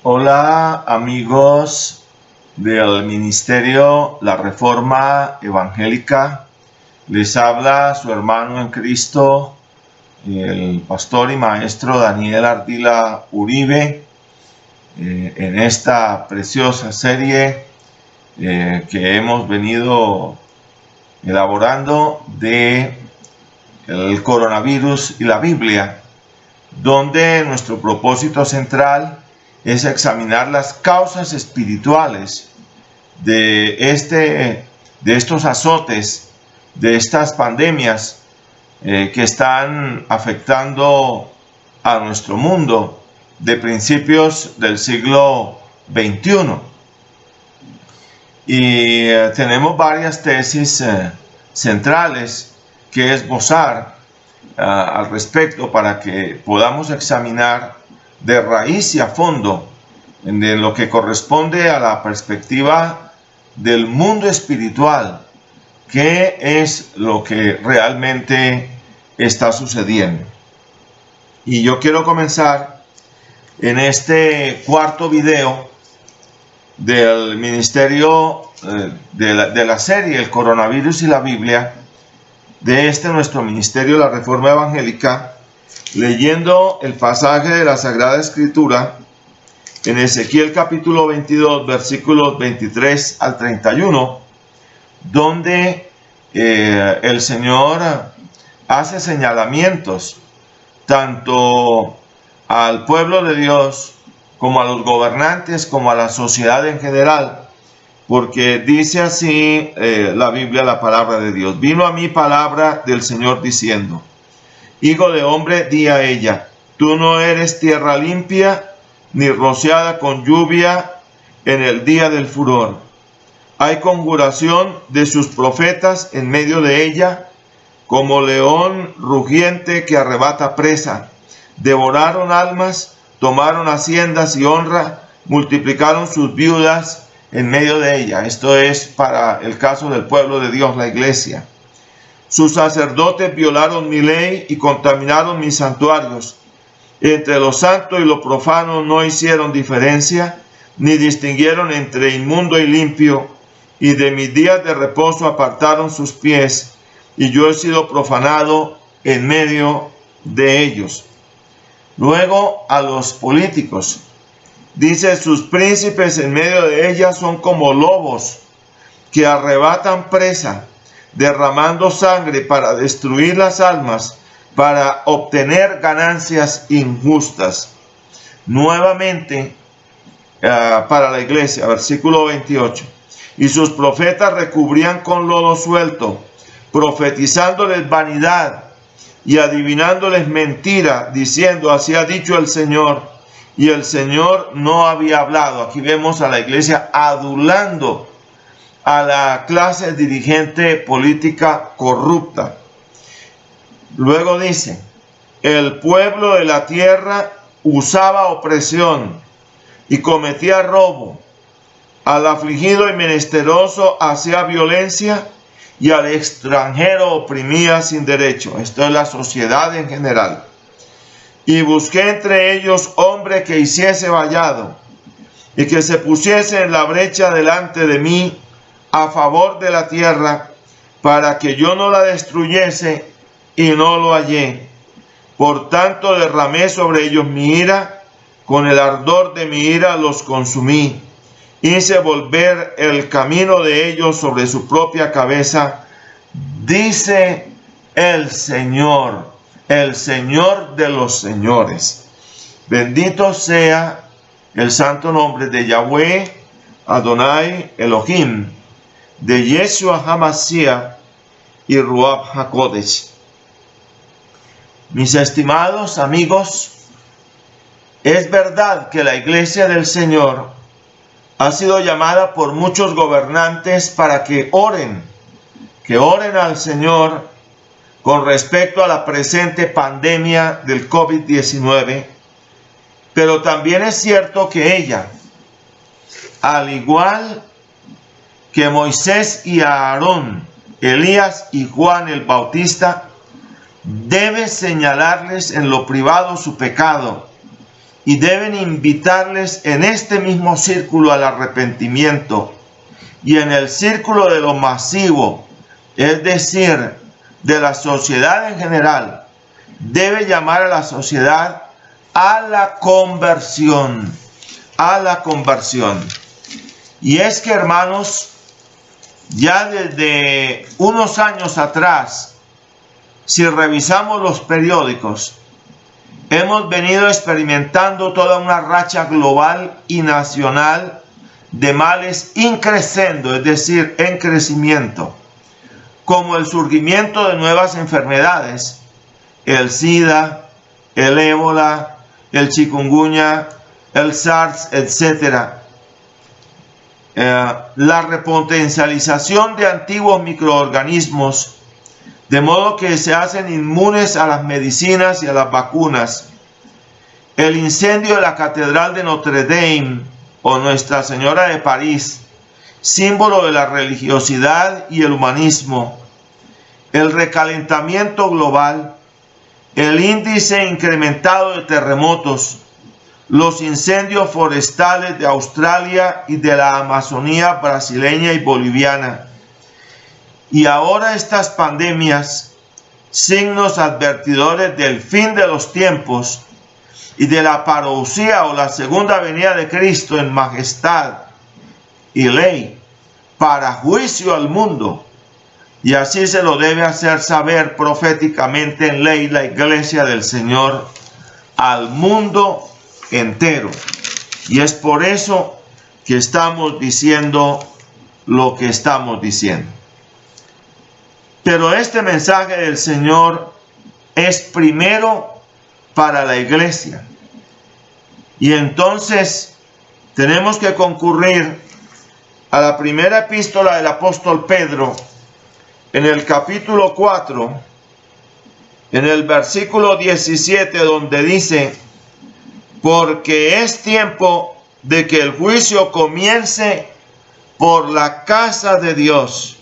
Hola amigos del Ministerio La Reforma Evangélica, les habla su hermano en Cristo, el pastor y maestro Daniel Ardila Uribe, en esta preciosa serie que hemos venido elaborando de el coronavirus y la Biblia, donde nuestro propósito central es examinar las causas espirituales de estos azotes, de estas pandemias que están afectando a nuestro mundo de principios del siglo XXI. Y tenemos varias tesis centrales que esbozar al respecto para que podamos examinar de raíz y a fondo de lo que corresponde a la perspectiva del mundo espiritual, qué es lo que realmente está sucediendo. Y yo quiero comenzar en este cuarto video del ministerio de la serie El Coronavirus y la Biblia, de nuestro ministerio La Reforma Evangélica, leyendo el pasaje de la Sagrada Escritura en Ezequiel capítulo 22, versículos 23 al 31, donde el Señor hace señalamientos tanto al pueblo de Dios como a los gobernantes, como a la sociedad en general, porque dice así la Biblia, la palabra de Dios. Vino a mí palabra del Señor diciendo: Hijo de hombre, di a ella, tú no eres tierra limpia, ni rociada con lluvia en el día del furor. Hay conjuración de sus profetas en medio de ella, como león rugiente que arrebata presa. Devoraron almas, tomaron haciendas y honra, multiplicaron sus viudas en medio de ella. Esto es para el caso del pueblo de Dios, la iglesia. Sus sacerdotes violaron mi ley y contaminaron mis santuarios. Entre lo santo y lo profano no hicieron diferencia, ni distinguieron entre inmundo y limpio, y de mis días de reposo apartaron sus pies, y yo he sido profanado en medio de ellos. Luego a los políticos, dice: sus príncipes en medio de ella son como lobos que arrebatan presa, derramando sangre para destruir las almas, para obtener ganancias injustas. Nuevamente, para la iglesia, versículo 28. Y sus profetas recubrían con lodo suelto, profetizándoles vanidad y adivinándoles mentira, diciendo: así ha dicho el Señor. Y el Señor no había hablado. Aquí vemos a la iglesia adulando a la clase dirigente política corrupta. Luego dice: el pueblo de la tierra usaba opresión y cometía robo. Al afligido y menesteroso hacía violencia, y al extranjero oprimía sin derecho. Esto es la sociedad en general. Y busqué entre ellos hombre que hiciese vallado, y que se pusiese en la brecha delante de mí a favor de la tierra, para que yo no la destruyese, y no lo hallé. Por tanto derramé sobre ellos mi ira, con el ardor de mi ira los consumí. Hice volver el camino de ellos sobre su propia cabeza, dice el Señor de los señores. Bendito sea el santo nombre de Yahweh, Adonai Elohim, de Yeshua HaMashiach y Ruach HaKodesh. Mis estimados amigos, es verdad que la iglesia del Señor ha sido llamada por muchos gobernantes para que oren al Señor con respecto a la presente pandemia del COVID-19, pero también es cierto que ella, al igual que Moisés y Aarón, Elías y Juan el Bautista, debe señalarles en lo privado su pecado y deben invitarles en este mismo círculo al arrepentimiento, y en el círculo de lo masivo, es decir, de la sociedad en general, debe llamar a la sociedad a la conversión, a la conversión. Y es que, hermanos, ya desde unos años atrás, si revisamos los periódicos, hemos venido experimentando toda una racha global y nacional de males increscendo, es decir, en crecimiento, como el surgimiento de nuevas enfermedades, el SIDA, el ébola, el chikungunya, el SARS, etc. La repotencialización de antiguos microorganismos, de modo que se hacen inmunes a las medicinas y a las vacunas. El incendio de la Catedral de Notre Dame o Nuestra Señora de París, símbolo de la religiosidad y el humanismo. El recalentamiento global, el índice incrementado de terremotos, los incendios forestales de Australia y de la Amazonía brasileña y boliviana. Y ahora estas pandemias, signos advertidores del fin de los tiempos y de la parousia o la segunda venida de Cristo en majestad y ley para juicio al mundo. Y así se lo debe hacer saber proféticamente en ley la iglesia del Señor al mundo entero. Y es por eso que estamos diciendo lo que estamos diciendo. Pero este mensaje del Señor es primero para la iglesia. Y entonces tenemos que concurrir a la primera epístola del apóstol Pedro, en el capítulo 4, en el versículo 17, donde dice: porque es tiempo de que el juicio comience por la casa de Dios.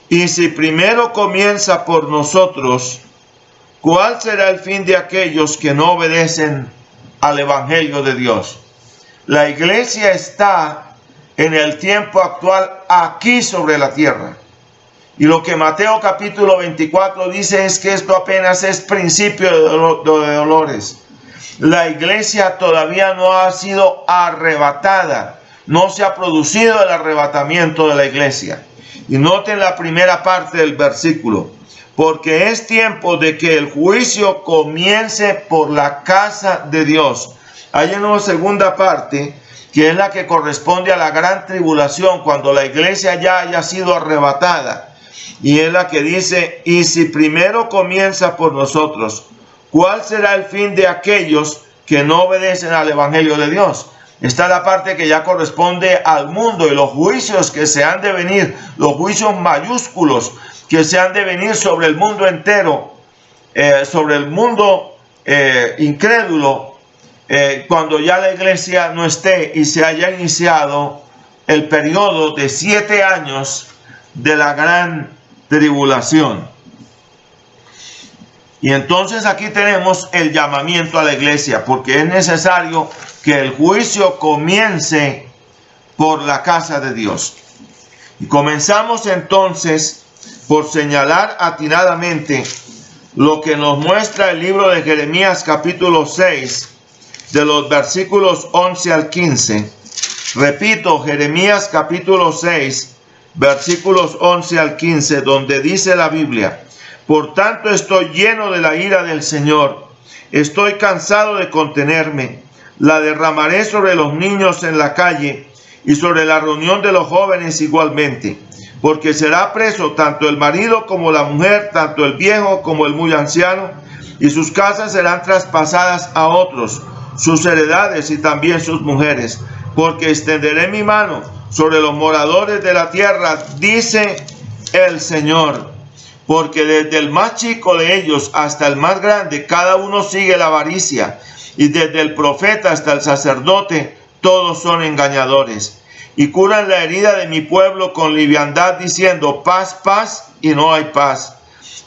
Y si primero comienza por nosotros, ¿cuál será el fin de aquellos que no obedecen al Evangelio de Dios? La iglesia está en el tiempo actual aquí sobre la tierra. Y lo que Mateo capítulo 24 dice es que esto apenas es principio de dolores. La iglesia todavía no ha sido arrebatada. No se ha producido el arrebatamiento de la iglesia. Y noten la primera parte del versículo. Porque es tiempo de que el juicio comience por la casa de Dios. Hay una segunda parte que es la que corresponde a la gran tribulación, cuando la iglesia ya haya sido arrebatada. Y es la que dice: y si primero comienza por nosotros, ¿cuál será el fin de aquellos que no obedecen al Evangelio de Dios? Esta es la parte que ya corresponde al mundo y los juicios que se han de venir, los juicios mayúsculos que se han de venir sobre el mundo entero, sobre el mundo incrédulo, cuando ya la iglesia no esté y se haya iniciado el periodo de 7 años de la gran tribulación. Y entonces aquí tenemos el llamamiento a la iglesia, porque es necesario que el juicio comience por la casa de Dios. Y comenzamos entonces por señalar atinadamente lo que nos muestra el libro de Jeremías capítulo 6, de los versículos 11 al 15. Repito, Jeremías capítulo 6, versículos 11 al 15, donde dice la Biblia: por tanto estoy lleno de la ira del Señor, estoy cansado de contenerme, la derramaré sobre los niños en la calle y sobre la reunión de los jóvenes igualmente, porque será preso tanto el marido como la mujer, tanto el viejo como el muy anciano, y sus casas serán traspasadas a otros, sus heredades y también sus mujeres, porque extenderé mi mano sobre los moradores de la tierra, dice el Señor. Porque desde el más chico de ellos hasta el más grande, cada uno sigue la avaricia, y desde el profeta hasta el sacerdote, todos son engañadores. Y curan la herida de mi pueblo con liviandad, diciendo: paz, paz, y no hay paz.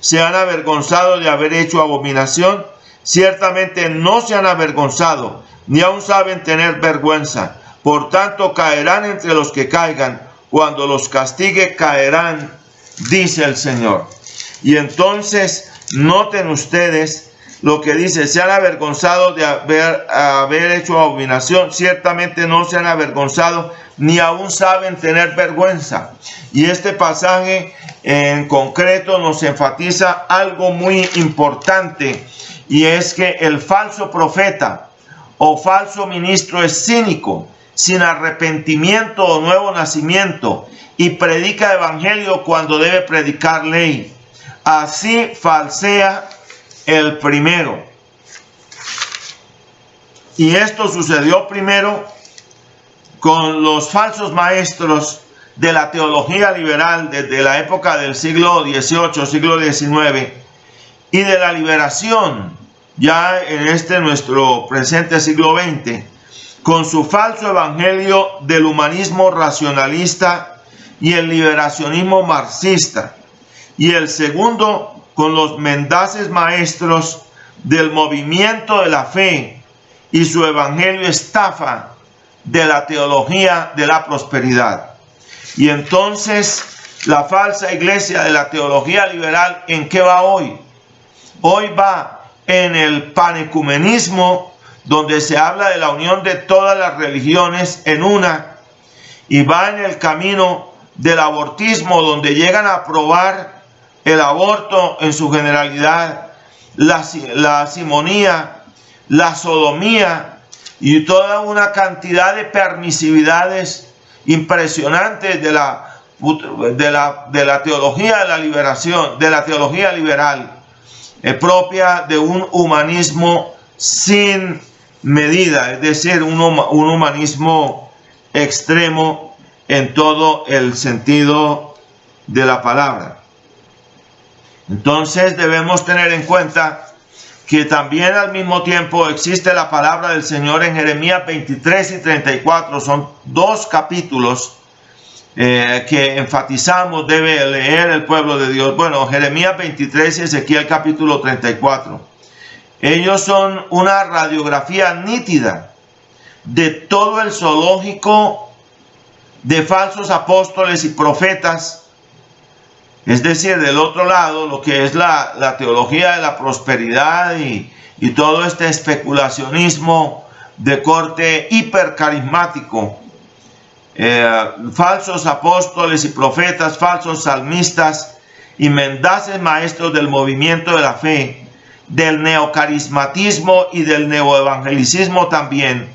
Se han avergonzado de haber hecho abominación, ciertamente no se han avergonzado, ni aún saben tener vergüenza. Por tanto, caerán entre los que caigan, cuando los castigue caerán, dice el Señor. Y entonces, noten ustedes lo que dice: se han avergonzado de haber hecho abominación, ciertamente no se han avergonzado, ni aún saben tener vergüenza. Y este pasaje en concreto nos enfatiza algo muy importante, y es que el falso profeta o falso ministro es cínico, sin arrepentimiento o nuevo nacimiento, y predica evangelio cuando debe predicar ley. Así falsea el primero. Y esto sucedió primero con los falsos maestros de la teología liberal desde la época del siglo XVIII, siglo XIX, y de la liberación ya en nuestro presente siglo XX, con su falso evangelio del humanismo racionalista y el liberacionismo marxista. Y el segundo con los mendaces maestros del movimiento de la fe y su evangelio estafa de la teología de la prosperidad. Y entonces la falsa iglesia de la teología liberal, ¿en qué va hoy? Hoy va en el panecumenismo, donde se habla de la unión de todas las religiones en una, y va en el camino del abortismo, donde llegan a aprobar el aborto en su generalidad, la simonía, la sodomía y toda una cantidad de permisividades impresionantes de la teología de la liberación, de la teología liberal, propia de un humanismo sin medida, es decir, un humanismo extremo en todo el sentido de la palabra. Entonces debemos tener en cuenta que también al mismo tiempo existe la palabra del Señor en Jeremías 23 y 34. Son dos capítulos que enfatizamos debe leer el pueblo de Dios. Bueno, Jeremías 23 y Ezequiel capítulo 34. Ellos son una radiografía nítida de todo el zoológico de falsos apóstoles y profetas. Es decir, del otro lado, lo que es la teología de la prosperidad y todo este especulacionismo de corte hipercarismático. Falsos apóstoles y profetas, falsos salmistas y mendaces maestros del movimiento de la fe, del neocarismatismo y del neoevangelicismo también,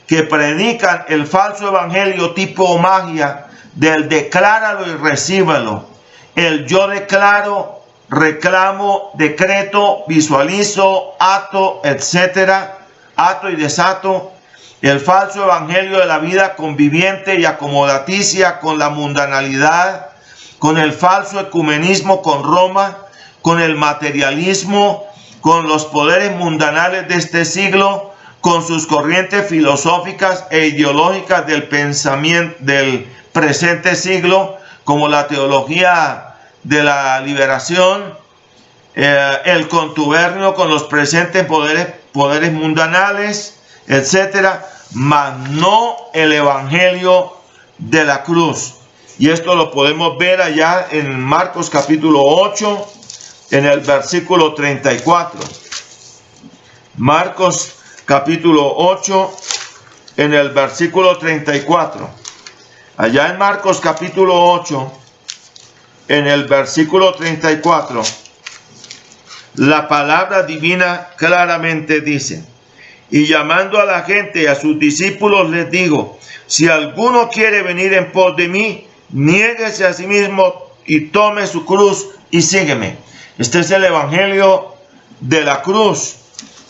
que predican el falso evangelio tipo magia del decláralo y recíbelo, el yo declaro, reclamo, decreto, visualizo, ato, etcétera, ato y desato, el falso evangelio de la vida conviviente y acomodaticia con la mundanalidad, con el falso ecumenismo con Roma, con el materialismo, con los poderes mundanales de este siglo, con sus corrientes filosóficas e ideológicas del pensamiento del presente siglo, como la teología de la liberación, el contubernio con los presentes poderes mundanales, etcétera, mas no el evangelio de la cruz. Y esto lo podemos ver allá en Marcos capítulo 8, en el versículo 34. Marcos capítulo 8, en el versículo 34. Allá en Marcos capítulo 8, en el versículo 34, la palabra divina claramente dice: y llamando a la gente y a sus discípulos les digo, si alguno quiere venir en pos de mí, niéguese a sí mismo y tome su cruz y sígueme. Este es el evangelio de la cruz.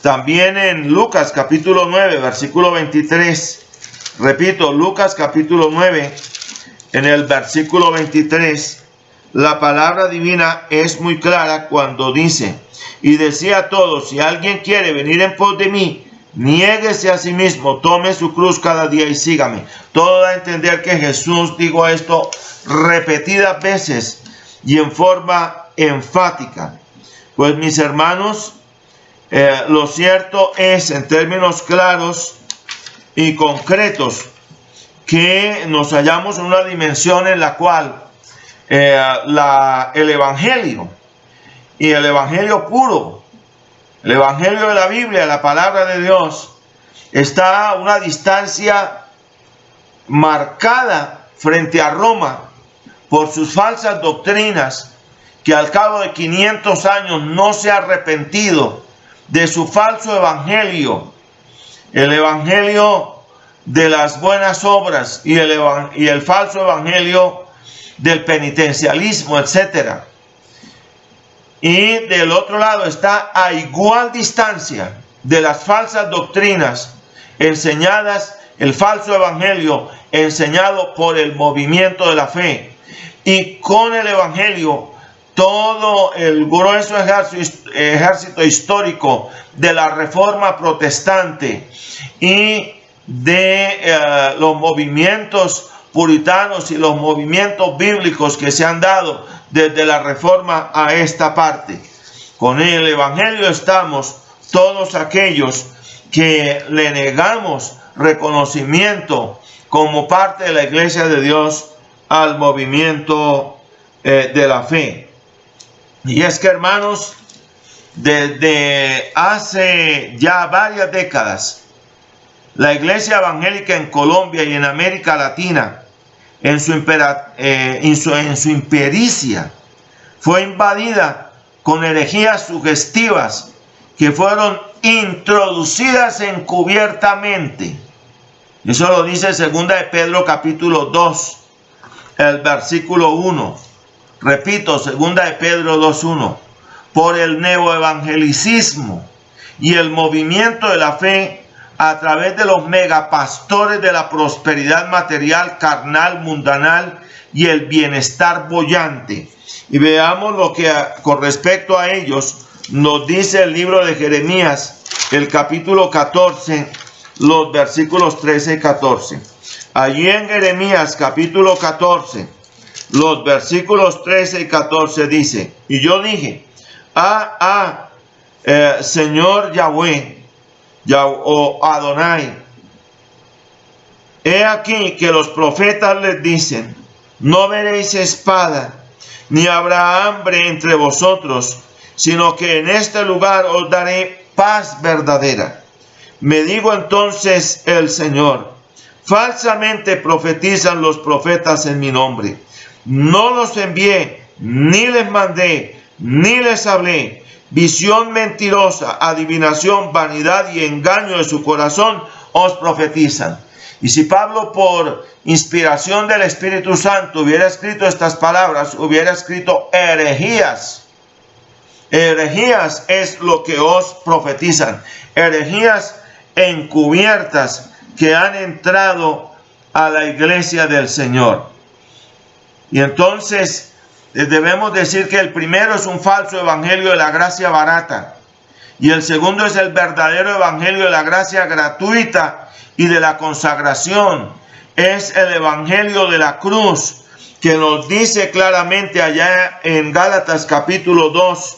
También en Lucas capítulo 9, versículo 23. Repito, Lucas capítulo 9, en el versículo 23, la palabra divina es muy clara cuando dice: y decía a todos, si alguien quiere venir en pos de mí, niéguese a sí mismo, tome su cruz cada día y sígame. Todo da a entender que Jesús dijo esto repetidas veces y en forma enfática. Pues mis hermanos, lo cierto es, en términos claros y concretos, que nos hallamos en una dimensión en la cual el Evangelio y el Evangelio puro, el Evangelio de la Biblia, la palabra de Dios, está a una distancia marcada frente a Roma por sus falsas doctrinas, que al cabo de 500 años no se ha arrepentido de su falso evangelio, el evangelio de las buenas obras y el falso evangelio del penitencialismo, etc. Y del otro lado está a igual distancia de las falsas doctrinas enseñadas, el falso evangelio enseñado por el movimiento de la fe, y con el evangelio todo el grueso ejército histórico de la Reforma Protestante y de los movimientos puritanos y los movimientos bíblicos que se han dado desde la Reforma a esta parte. Con el evangelio estamos todos aquellos que le negamos reconocimiento como parte de la Iglesia de Dios al movimiento de la fe. Y es que, hermanos, desde hace ya varias décadas, la Iglesia Evangélica en Colombia y en América Latina, en su impericia, fue invadida con herejías sugestivas que fueron introducidas encubiertamente. Eso lo dice 2 de Pedro capítulo 2, el versículo 1. Repito, 2 de Pedro 2:1. Por el neoevangelicismo y el movimiento de la fe a través de los megapastores de la prosperidad material, carnal, mundanal y el bienestar boyante. Y veamos lo que con respecto a ellos nos dice el libro de Jeremías, el capítulo 14, los versículos 13 y 14. Allí en Jeremías capítulo 14, los versículos 13 y 14 dice: y yo dije, Señor Yahweh, o Adonai, he aquí que los profetas les dicen: no veréis espada, ni habrá hambre entre vosotros, sino que en este lugar os daré paz verdadera. Me digo entonces el Señor: falsamente profetizan los profetas en mi nombre. No los envié, ni les mandé, ni les hablé. Visión mentirosa, adivinación, vanidad y engaño de su corazón os profetizan. Y si Pablo, por inspiración del Espíritu Santo, hubiera escrito estas palabras, hubiera escrito herejías. Herejías es lo que os profetizan. Herejías encubiertas que han entrado a la iglesia del Señor. Y entonces debemos decir que el primero es un falso evangelio de la gracia barata, y el segundo es el verdadero evangelio de la gracia gratuita y de la consagración. Es el evangelio de la cruz, que nos dice claramente allá en Gálatas capítulo 2,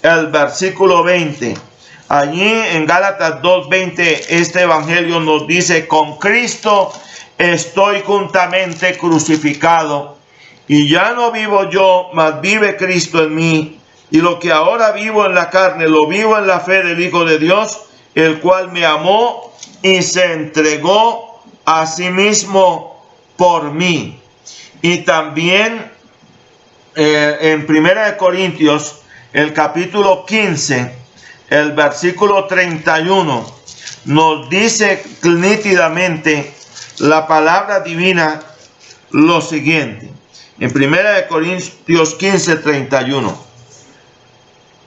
el versículo 20. Allí en Gálatas 2:20 este evangelio nos dice: con Cristo estoy juntamente crucificado, y ya no vivo yo, mas vive Cristo en mí. Y lo que ahora vivo en la carne, lo vivo en la fe del Hijo de Dios, el cual me amó y se entregó a sí mismo por mí. Y también en 1 Corintios, el capítulo 15, el versículo 31, nos dice nítidamente la palabra divina lo siguiente. En 1 Corintios 15, 31.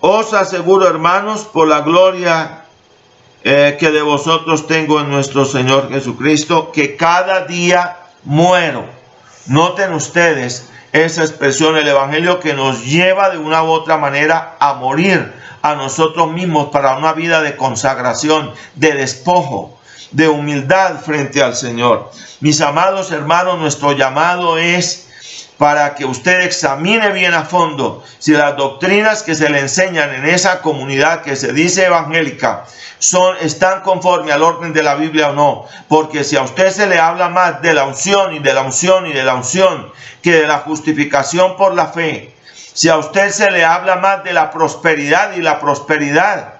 Os aseguro, hermanos, por la gloria que de vosotros tengo en nuestro Señor Jesucristo, que cada día muero. Noten ustedes esa expresión, el evangelio que nos lleva de una u otra manera a morir a nosotros mismos para una vida de consagración, de despojo, de humildad frente al Señor. Mis amados hermanos, nuestro llamado es para que usted examine bien a fondo si las doctrinas que se le enseñan en esa comunidad que se dice evangélica están conforme al orden de la Biblia o no. Porque si a usted se le habla más de la unción y de la unción y de la unción que de la justificación por la fe, si a usted se le habla más de la prosperidad y la prosperidad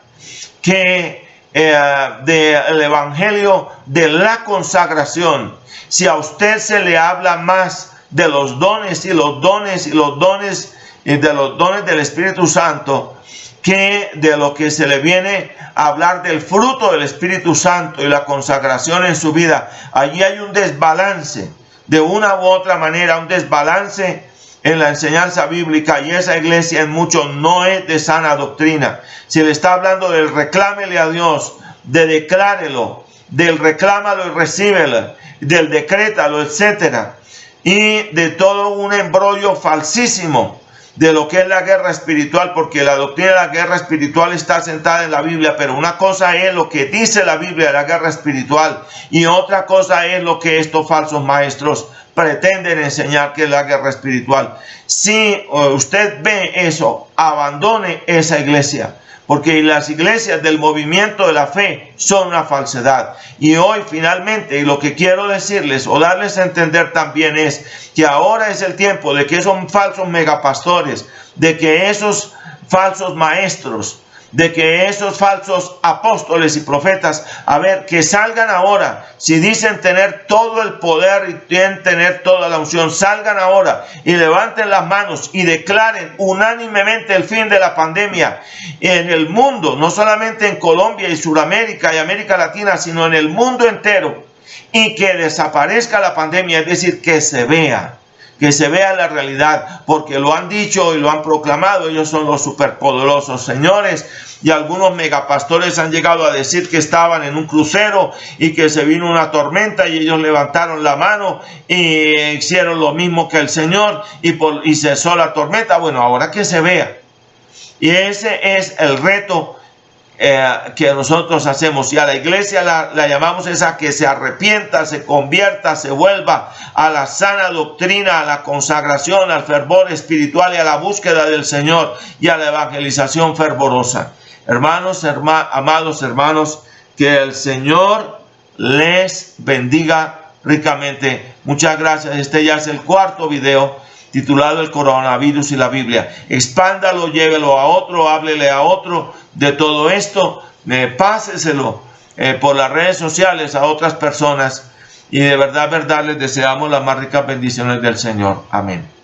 que del evangelio de la consagración, si a usted se le habla más de los dones y los dones y los dones y de los dones del Espíritu Santo que de lo que se le viene a hablar del fruto del Espíritu Santo y la consagración en su vida, allí hay un desbalance de una u otra manera, un desbalance en la enseñanza bíblica, y esa iglesia en mucho no es de sana doctrina. Si le está hablando del reclámele a Dios, de declárelo, del reclámalo y recíbelo, del decrétalo, etcétera, y de todo un embrollo falsísimo de lo que es la guerra espiritual, porque la doctrina de la guerra espiritual está sentada en la Biblia, pero una cosa es lo que dice la Biblia de la guerra espiritual y otra cosa es lo que estos falsos maestros pretenden enseñar que es la guerra espiritual. Si usted ve eso, abandone esa iglesia, porque las iglesias del movimiento de la fe son una falsedad. Y hoy finalmente, y lo que quiero decirles o darles a entender también es que ahora es el tiempo de que esos falsos megapastores, de que esos falsos maestros, de que esos falsos apóstoles y profetas, a ver, que salgan ahora, si dicen tener todo el poder y quieren tener toda la unción, salgan ahora y levanten las manos y declaren unánimemente el fin de la pandemia en el mundo, no solamente en Colombia y Sudamérica y América Latina, sino en el mundo entero, y que desaparezca la pandemia, es decir, que se vea la realidad, porque lo han dicho y lo han proclamado, ellos son los superpoderosos señores, y algunos megapastores han llegado a decir que estaban en un crucero y que se vino una tormenta y ellos levantaron la mano y hicieron lo mismo que el Señor y cesó la tormenta. Bueno, ahora que se vea, y ese es el reto que nosotros hacemos, y a la iglesia la llamamos esa que se arrepienta, se convierta, se vuelva a la sana doctrina, a la consagración, al fervor espiritual y a la búsqueda del Señor y a la evangelización fervorosa. Hermanos, amados hermanos, que el Señor les bendiga ricamente. Muchas gracias. Este ya es el cuarto video titulado El coronavirus y la Biblia. Expándalo, llévelo a otro, háblele a otro de todo esto, páseselo por las redes sociales a otras personas, y de verdad les deseamos las más ricas bendiciones del Señor. Amén.